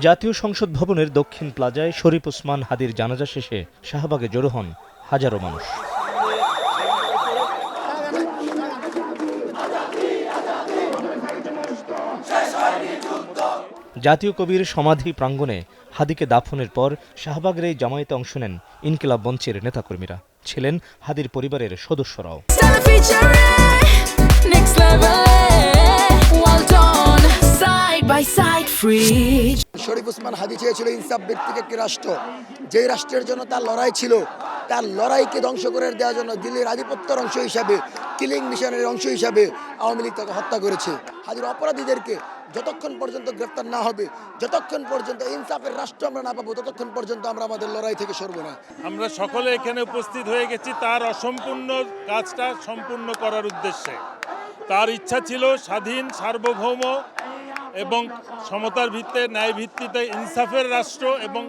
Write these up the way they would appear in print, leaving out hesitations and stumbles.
জাতীয় সংসদ ভবনের দক্ষিণ প্লাজায় শরীফ ওসমান হাদির জানাজা শেষে শাহবাগে জড়ো হন হাজারো মানুষ। জাতীয় কবির সমাধি প্রাঙ্গণে হাদিকে দাফনের পর শাহবাগের এই জামায়াতে অংশ নেন ইনকিলাব মঞ্চের নেতাকর্মীরা, ছিলেন হাদির পরিবারের সদস্যরাও। শরীফ ওসমান হাদি চেয়েছিল ইনসাফ ভিত্তিক একটি রাষ্ট্র, যেই রাষ্ট্রের জন্য তার লড়াই ছিল, তার লড়াইকে ধ্বংস করে দেওয়ার জন্য দিল্লির আধিপত্যের অংশ হিসাবে, কিলিং মিশনের অংশ হিসাবে আওয়ামী লীগ তাকে হত্যা করেছে। হাদির অপরাধীদেরকে যতক্ষণ পর্যন্ত গ্রেফতার না হবে, যতক্ষণ পর্যন্ত ইনসাফের রাষ্ট্র আমরা না পাবো, ততক্ষণ পর্যন্ত আমরা আমাদের লড়াই থেকে সরব না। আমরা সকলে এখানে উপস্থিত হয়ে গেছি তার অসম্পূর্ণ কাজটা সম্পূর্ণ করার উদ্দেশ্যে। তার ইচ্ছা ছিল স্বাধীন, সার্বভৌম এবং সমতার ভিত্তিতে, ন্যায় ভিত্তিতে ইনসাফের রাষ্ট্র এবং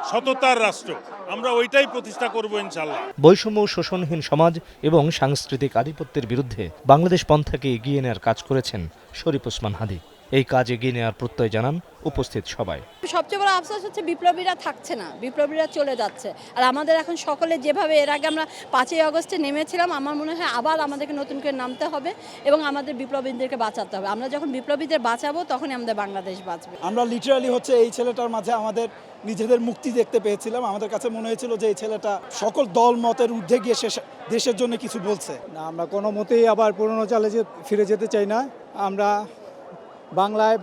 সততার রাষ্ট্র। আমরা ওইটাই প্রতিষ্ঠা করব ইনশাল্লাহ। বৈষম্য, শোষণহীন সমাজ এবং সাংস্কৃতিক আধিপত্যের বিরুদ্ধে বাংলাদেশ পন্থাকে এগিয়ে নেওয়ার কাজ করেছেন শরীফ ওসমান হাদি। এই কাজ এগিয়ে নেওয়ার প্রত্যয় জানান উপস্থিত সবাই। সবচেয়ে বড় আফসোস হচ্ছে বিপ্লবীরা থাকছে না, বিপ্লবীরা চলে যাচ্ছে। আর আমাদের এখন সকলে যেভাবে এর আগে আমরা 5ই আগস্টে নেমেছিলাম, আমার মনে হয় আবার আমাদেরকে নতুন করে নামতে হবে এবং আমাদের বিপ্লবীদেরকে বাঁচাতে হবে। আমরা যখন বিপ্লবীদের বাঁচাবো তখনই আমাদের বাংলাদেশ বাঁচবে। আমরা লিটারালি হচ্ছে এই ছেলেটার মাঝে আমাদের নিজেদের মুক্তি দেখতে পেয়েছিলাম। আমাদের কাছে মনে হয়েছিল যে এই ছেলেটা সকল দল মতের ঊর্ধ্বে গিয়ে দেশের জন্য কিছু বলছে না। আমরা কোনো মতেই আবার পুরনো চালে ফিরে যেতে চাই না। আমরা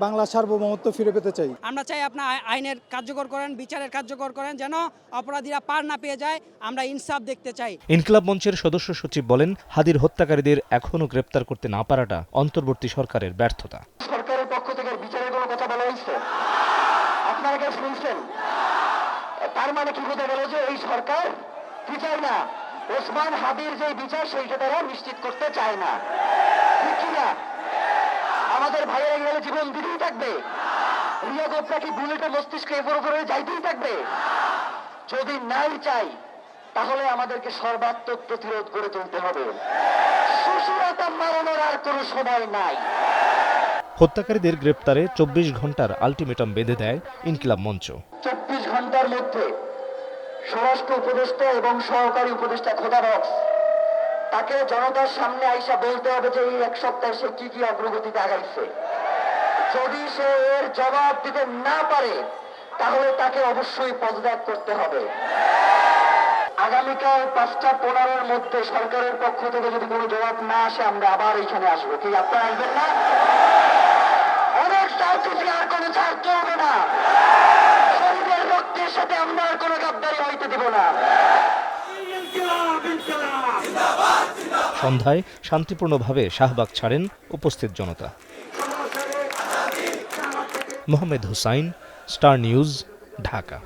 বাংলা সার্বভৌমত্ব ফিরে পেতে চাই। আমরা চাই আপনার আইনের কার্যকর করেন, বিচারের কার্যকর করেন, যেন অপরাধীরা পার না পেয়ে যায়। আমরা ইনসাফ দেখতে চাই। ইনকিলাব মঞ্চের সদস্য সচিব বলেন, হাদির হত্যাকারীদের এখনও গ্রেপ্তার করতে না পারাটা অন্তর্বর্তী সরকারের ব্যর্থতা। সরকারের পক্ষ থেকে বিচারের কোনো কথা বলা হয়েছে? আপনারা কি শুনছেন? তার মানে কি কথা বলে যে এই সরকার কি চায় না? ওসমান হাদির যে বিচার সেইটা তারা নিশ্চিত করতে চায় না, ঠিক কিনা? আমাদের ভাইয়েরা গেলে জীবন দিতেই থাকবে? রিয়া গোপরা কি বুলেটের মস্তিষ্কে এপর উপরে যাইতেই থাকবে? যদি নাই চাই তাহলে আমাদেরকে সর্বাত্মক প্রতিরোধ করে তুলতে হবে। সুশীলতা মারানোর আর কোনো সময় নাই। হত্যাকারীদের গ্রেপ্তারে 24 ঘন্টার আলটিমেটাম বেঁধে দেয় ইনকিলাব মঞ্চ। 24 ঘন্টার মধ্যে স্বরাষ্ট্র উপদেষ্টা এবং সহকারী উপদেষ্টা খোদা বক্স তাকে জনতার সামনে আইসা বলতে হবে যে এই 1 সপ্তাহে সে কি কি অগ্রগতিতে আগাইছে। যদি সে এর জবাব দিতে না পারে তাহলে তাকে অবশ্যই পদত্যাগ করতে হবে। আগামীকাল 5টা 15-এর মধ্যে সরকারের পক্ষ থেকে যদি কোনো জবাব না আসে আমরা আবার এখানে আসবো। কি আপনারা আসবেন না? অনেক চাইতেছি, আর কোনো ছাড় চলবে না। শরীরের রক্তের সাথে আমরা আর কোনো গাদ্দারি হইতে দিব না। সন্ধ্যায় শান্তিপূর্ণভাবে শাহবাগ ছাড়েন উপস্থিত জনতা। Mohammad Hussain, Star News, Dhaka.